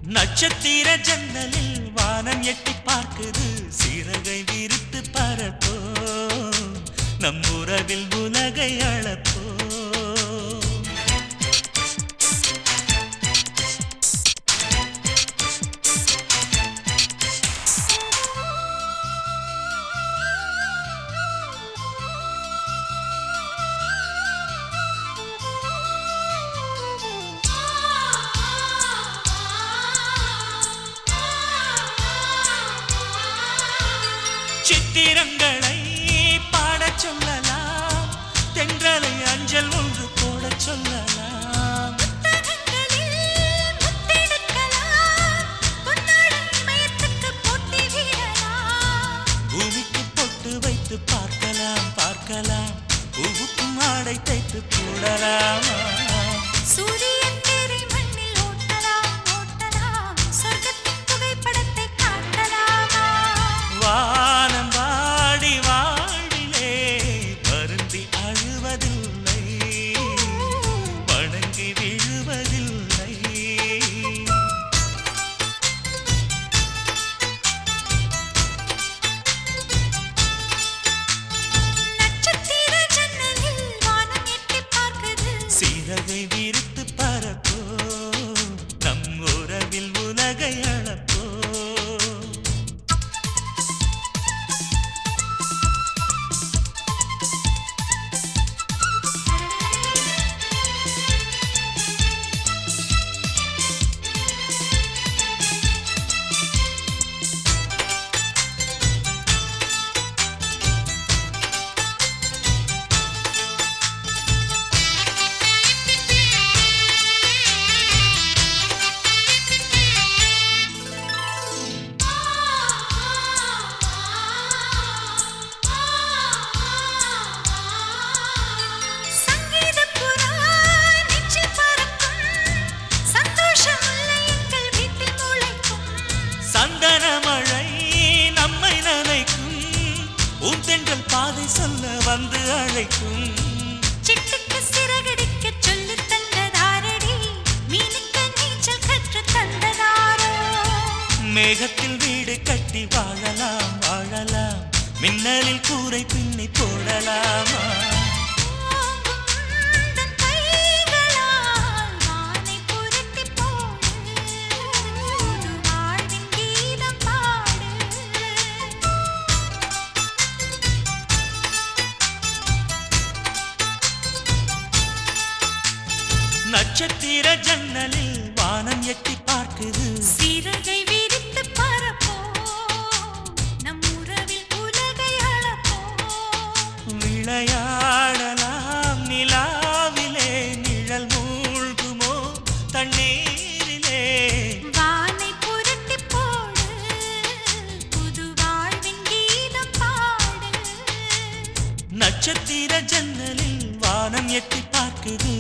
நட்சத்திர ஜன்னலில் வானம் எட்டி பார்க்குது சிறகை விரித்து பரப்போ நம் உறவில் உலகை அளப்போ சித்திரங்களை பாடச் சொல்லலாம் தென்றலை அஞ்சல் ஒன்று போடச் சொல்லலாம் பூமிக்கு பொட்டு வைத்து பார்க்கலாம் பார்க்கலாம் பூவுக்கும் ஆடை தைத்து போடலாம் சூரியன் தேரை மண்ணில் ஓட்டலாம் ஓட்டலாம் சொர்க்கத்தின் புகைப்படத்தை காட்டலாமா வானம் வாடி வாழ்விலே வருந்தி அழுவதில்லை வணங்கி விழுவதில்லை நட்சத்திர ஜன்னலில் வானம் எட்டி பார்க்குது சிறகை விரித்து பரப்போ நம் உறவில் உலகை அளப்போ சங்கீதப் புறா நெஞ்சில் பறக்கும் சந்தோஷம் முல்லை எங்கள் வீட்டில் முளைக்கும் சந்தன மழை நம்மை நனைக்கும் பூந்தென்றல் பாதை சொல்ல வந்து அழைக்கும் சிட்டுக்கு சிறகடிக்கச் சொல்லித் தந்ததாரடி மீனுக்கு நீச்சல் கற்றுத் தந்ததாரோ மேகத்தில் வீடு கட்டி வாழலாம் வாழலாம் மின்னலில் கூரை பின்னி போடலாமா உந்தன் கைகளால் வானை புரட்டிப் போடு புது வாழ்வின் கீதம் பாடு நட்சத்திர ஜன்னலில் வானம் எட்டி பார்க்குது சிறகை விரித்து பரப்போ நம் உறவில் உலகை அளப்போ விளையாடலாம் நிலாவிலே நிழல் மூழ்குமோ தண்ணீரிலே வானை புரட்டிப் போடு புது வாழ்வின் கீதம் பாடு நட்சத்திர ஜன்னலில் வானம் எட்டி பார்க்குது